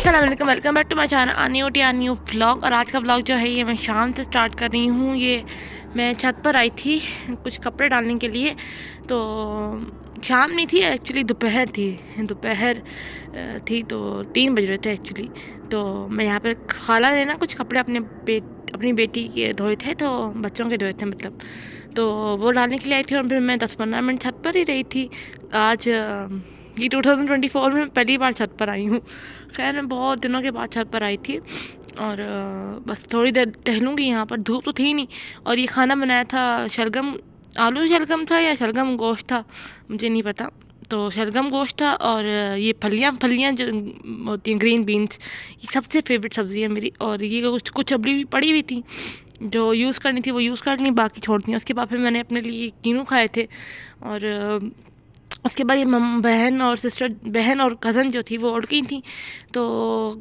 अस्सलाम वालेकुम, welcome back to my channel new vlog. और आज का व्लॉग जो है ये मैं शाम से स्टार्ट कर रही हूँ। ये मैं छत पर आई थी कुछ कपड़े डालने के लिए। तो शाम नहीं थी एक्चुअली, दोपहर थी। दोपहर थी तो 3 बज रहे थे एक्चुअली। तो मैं यहाँ पर खाला ने ना कुछ कपड़े अपनी बेटी के धोए थे, तो बच्चों के धोए थे मतलब। तो वो डालने के लिए आई थी और फिर मैं 10-15 मिनट छत पर ही रही थी। आज ये 2024 में पहली बार छत पर आई हूँ। खैर मैं बहुत दिनों के बाद छत पर आई थी और बस थोड़ी देर टहलूँगी। यहाँ पर धूप तो थी नहीं। और ये खाना बनाया था शलगम, आलू शलगम था या शलगम गोश्त था, मुझे नहीं पता। तो शलगम गोश्त था और ये फलियाँ जो होती हैं ग्रीन बीन्स, ये सबसे फेवरेट सब्ज़ी है मेरी। और ये कुछ अबली भी पड़ी हुई थी जो यूज़ करनी थी वो यूज़ कर ली, बाकी छोड़ दी। उसके बाद फिर मैंने अपने लिए कीनू खाए थे। और उसके बाद ये बहन और कज़न जो थी वो उड़ गई थी। तो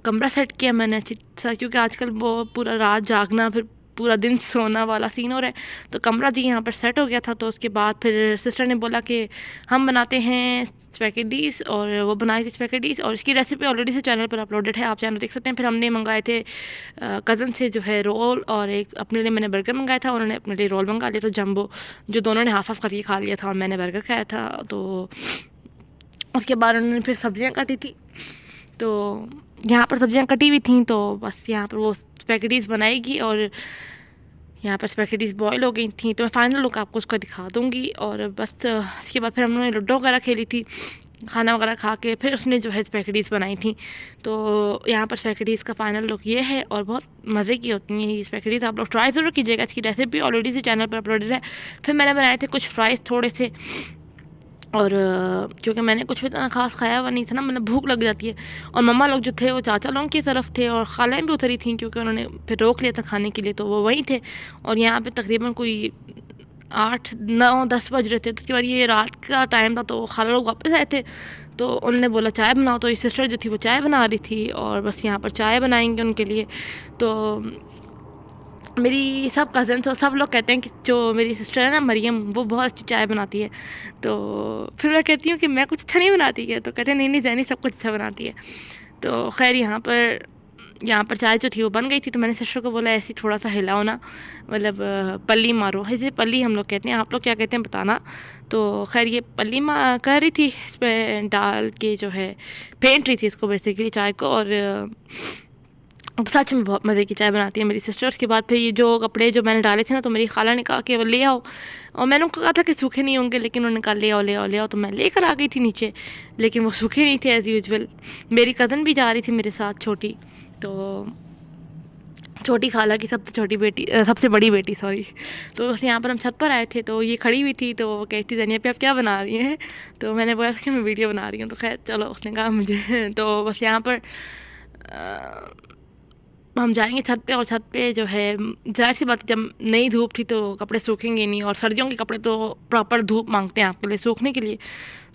कमरा सेट किया मैंने अच्छी सा, क्योंकि आजकल वो पूरा रात जागना फिर पूरा दिन सोना वाला सीन हो रहा है। तो कमरा जी यहाँ पर सेट हो गया था। तो उसके बाद फिर सिस्टर ने बोला कि हम बनाते हैं स्पैगेटीज़, और वो बनाई थी स्पैगेटीज़। और इसकी रेसिपी ऑलरेडी से चैनल पर अपलोडेड है, आप चैनल देख सकते हैं। फिर हमने मंगाए थे कज़न से जो है रोल, और एक अपने लिए मैंने बर्गर मंगाया था, उन्होंने अपने लिए रोल मंगा लिया था जंबो, जो दोनों ने हाफ हाफ करके खा लिया था और मैंने बर्गर खाया था। तो उसके बाद उन्होंने फिर सब्ज़ियाँ काटी थी। तो यहाँ पर सब्ज़ियाँ कटी हुई थी, तो बस यहाँ पर वो स्पैगेटीज़ बनाएगी और यहाँ पर स्पैगेटीज़ बॉयल हो गई थी। तो मैं फाइनल लुक आपको उसका दिखा दूँगी। और बस इसके बाद फिर हम लोगों ने लूडो वगैरह खेली थी, खाना वगैरह खा के फिर उसने जो है स्पैगेटीज़ बनाई थी। तो यहाँ पर स्पैगेटीज़ का फाइनल लुक ये है, और बहुत मज़े की होती हैं ये स्पैगेटीज़, आप लोग ट्राई ज़रूर कीजिएगा। इसकी रेसिपी ऑलरेडी से चैनल पर अपलोडेड है। फिर मैंने बनाए थे कुछ फ्राइज़ थोड़े से, और क्योंकि मैंने कुछ भी इतना ख़ास खाया हुआ नहीं था ना, मतलब भूख लग जाती है। और मम्मा लोग जो थे वो चाचा लोगों की तरफ थे, और खालाएँ भी उधर ही थीं, क्योंकि उन्होंने फिर रोक लिया था खाने के लिए, तो वो वहीं थे। और यहाँ पे तकरीबन कोई 8-9-10 बज रहे थे। तो उसके बाद ये रात का टाइम था, तो खाला लोग वापस आए थे। तो उन्होंने बोला चाय बनाओ, तो ये सिस्टर जो थी वो चाय बना रही थी, और बस यहाँ पर चाय बनाएंगे उनके लिए। तो मेरी सब कज़न्स और सब लोग कहते हैं कि जो मेरी सिस्टर है ना मरियम, वो बहुत अच्छी चाय बनाती है। तो फिर मैं कहती हूँ कि मैं कुछ अच्छा नहीं बनाती है, तो कहते हैं नहीं नहीं जैनी सब कुछ अच्छा बनाती है। तो खैर यहाँ पर चाय जो थी वो बन गई थी। तो मैंने सिस्टर को बोला ऐसे थोड़ा सा हिलाओ ना, मतलब पल्ली मारो, ऐसे पल्ली हम लोग कहते हैं, आप लोग क्या कहते हैं बताना। तो खैर ये पल्ली कर रही थी, इस पर डाल के जो है फेंट रही थी इसको बेसिकली चाय को। और सच में बहुत मज़े की चाय बनाती है मेरी सिस्टर। उसके बाद फिर ये जो कपड़े जो मैंने डाले थे ना, तो मेरी खाला ने कहा कि वो ले आओ, और मैंने उनको कहा था कि सूखे नहीं होंगे, लेकिन उन्होंने कहा ले आओ ले आओ ले आओ। तो मैं लेकर आ गई थी नीचे, लेकिन वो सूखे नहीं थे एज़ यूजुअल। मेरी कज़न भी जा रही थी मेरे साथ, छोटी, तो छोटी खाला की सबसे बड़ी बेटी सॉरी। तो बस यहाँ पर हम छत पर आए थे, तो ये खड़ी हुई थी, तो वो कहती ज़निया पे आप क्या बना रही हैं। तो मैंने बोला था कि मैं वीडियो बना रही हूँ। तो खैर चलो, उसने कहा मुझे तो बस यहाँ पर हम जाएंगे छत पे। और छत पे जो है ज़ाहिर सी बात है, जब नई धूप थी तो कपड़े सूखेंगे नहीं, और सर्दियों के कपड़े तो प्रॉपर धूप मांगते हैं आपके लिए सूखने के लिए।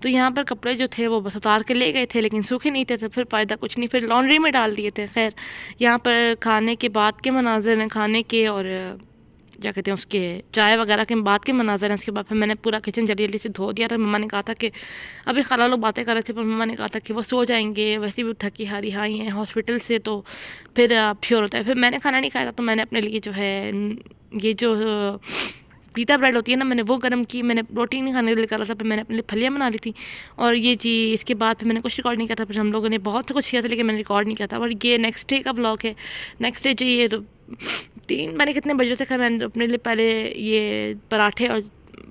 तो यहाँ पर कपड़े जो थे वो बस उतार के ले गए थे, लेकिन सूखे नहीं थे, तो फिर फ़ायदा कुछ नहीं, फिर लॉन्ड्री में डाल दिए थे। खैर यहाँ पर खाने के बाद के मनाज़र हैं, खाने के और क्या कहते हैं उसके चाय वगैरह के बाद के मनाज़र हैं। उसके बाद फिर मैंने पूरा किचन जल्दी जल्दी से धो दिया था। मम्मा ने कहा था कि अभी खाला लोग बातें कर रहे थे, पर मम्मा ने कहा था कि वो सो जाएंगे, वैसे भी थकी हारी आई हैं हॉस्पिटल से, तो फिर श्योर होता है। फिर मैंने खाना नहीं खाया था, तो मैंने अपने लिए जो है ये जो पीता ब्रेड होती है ना, मैंने वो गर्म की। मैंने रोटी नहीं खाने के लिए करा था, फिर मैंने अपने लिए फलियाँ बना ली थी। और ये जी इसके बाद फिर मैंने कुछ रिकॉर्ड नहीं किया था। फिर हम लोगों ने बहुत कुछ किया था, लेकिन मैंने रिकॉर्ड नहीं किया था। और ये नेक्स्ट डे का ब्लॉग है। नेक्स्ट डे जो ये 3 मैंने कितने बजे थे, खैर मैंने अपने लिए पहले ये पराठे और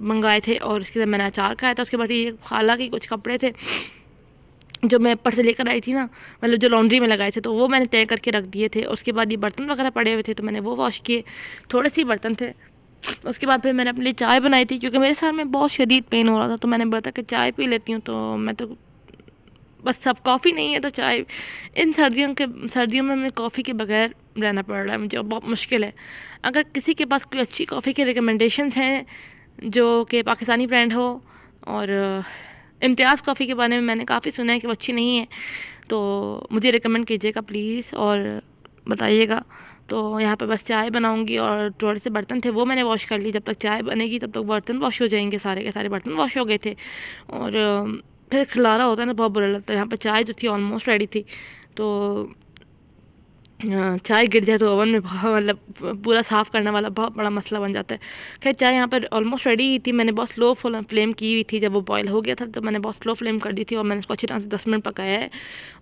मंगाए थे, और उसके बाद मैंने अचार खाया था। उसके बाद ये खाला के कुछ कपड़े थे जो मैं ऊपर से लेकर आई थी ना, मतलब जो लॉन्ड्री में लगाए थे, तो वो मैंने तय करके रख दिए थे। उसके बाद ये बर्तन वगैरह पड़े हुए थे, तो मैंने वो वॉश किए, थोड़े से बर्तन थे। उसके बाद फिर मैंने अपने लिए चाय बनाई थी, क्योंकि मेरे सर में बहुत शदीद पेन हो रहा था। तो मैंने बोला कि चाय पी लेती हूँ। तो मैं तो बस सब कॉफ़ी नहीं है तो चाय, इन सर्दियों में हमें कॉफ़ी के बगैर रहना पड़ रहा है, मुझे बहुत मुश्किल है। अगर किसी के पास कोई अच्छी कॉफ़ी के रिकमेंडेशंस हैं जो कि पाकिस्तानी ब्रांड हो, और इम्तियाज़ कॉफ़ी के बारे में मैंने काफ़ी सुना है कि वो अच्छी नहीं है, तो मुझे रिकमेंड कीजिएगा प्लीज़ और बताइएगा। तो यहाँ पे बस चाय बनाऊंगी, और थोड़े से बर्तन थे वो मैंने वॉश कर ली। जब तक चाय बनेगी तब तक बर्तन वॉश हो जाएंगे, सारे के सारे बर्तन वॉश हो गए थे। और फिर खिलारा होता है ना, बहुत बुरा लगता है। यहाँ पर चाय जो थी ऑलमोस्ट रेडी थी, तो चाय गिर जाए तो ओवन में मतलब पूरा साफ़ करने वाला बहुत बड़ा मसला बन जाता है। खैर चाय यहाँ पर ऑलमोस्ट रेडी ही थी। मैंने बहुत स्लो फ्लेम की हुई थी। जब वो बॉयल हो गया था तो मैंने बहुत स्लो फ्लेम कर दी थी और मैंने इसको अच्छी तरह से 10 मिनट पकाया है।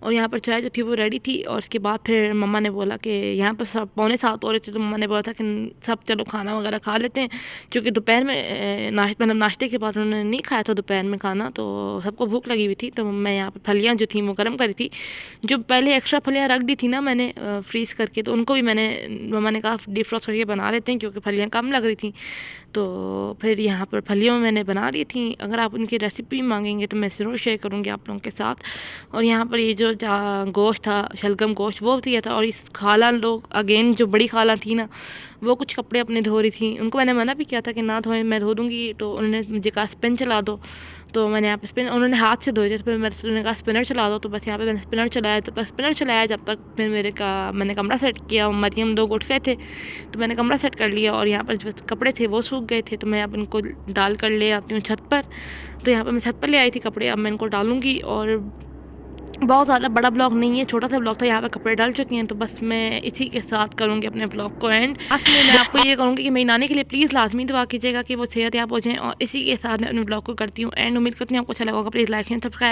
और यहाँ पर चाय जो थी वो रेडी थी। और उसके बाद फिर मम्मा ने बोला कि यहाँ पर सब 6:45 हो रहे थे, तो मम्मा ने बोला था कि सब चलो खाना वगैरह खा लेते हैं, क्योंकि दोपहर में मतलब नाश्ते के बाद उन्होंने नहीं खाया था दोपहर में खाना, तो सबको भूख लगी हुई थी। तो मैं यहाँ पर फलियाँ जो थी वो गर्म करी थी। जो पहले एक्स्ट्रा फलियाँ रख दी थी ना मैंने फ्रीज़ करके, तो उनको भी मम्मा ने कहा डिफ्रॉस्ट करके बना लेते हैं, क्योंकि फलियाँ कम लग रही थी। तो फिर यहाँ पर फलियों में मैंने बना दी थी। अगर आप उनकी रेसिपी मांगेंगे तो मैं ज़रूर शेयर करूँगी आप लोगों के साथ। और यहाँ पर ये जो गोश्त था, शलगम गोश्त, वो दिया था। और इस खाला लोग अगेन जो बड़ी खाला थी ना, वो कुछ कपड़े अपने धो रही थी। उनको मैंने मना भी किया था कि ना धोएं, मैं धो दूँगी। तो उन्होंने मुझे कहा स्पिन चला दो, तो मैंने यहाँ पे स्पिन, उन्होंने हाथ से धोए थे, तो फिर उन्होंने कहा स्पिनर चला दो। तो बस यहाँ पे मैंने स्पिनर चलाया। तो बस स्पिनर चलाया जब तक फिर मैंने कमरा सेट किया। मरियम लोग उठ गए थे तो मैंने कमरा सेट कर लिया। और यहाँ पर जो कपड़े थे वो सूख गए थे, तो मैं अब इनको डाल कर ले आती हूँ छत पर। तो यहाँ पर मैं छत पर ले आई थी कपड़े, अब मैं इनको डालूँगी। और बहुत ज़्यादा बड़ा ब्लॉग नहीं है, छोटा सा ब्लॉग था। यहाँ पर कपड़े डाल चुके हैं, तो बस मैं इसी के साथ करूँगी अपने ब्लॉग को एंड। लास्ट में मैं आपको ये कहूँगी कि मेरी नानी के लिए प्लीज़ लाजमी दुआ कीजिएगा कि वो सेहत याब हो जाएँ। और इसी के साथ मैं अपने ब्लॉग को करती हूँ एंड। उम्मीद करती हूँ आपको अच्छा लगा होगा। Please like and subscribe.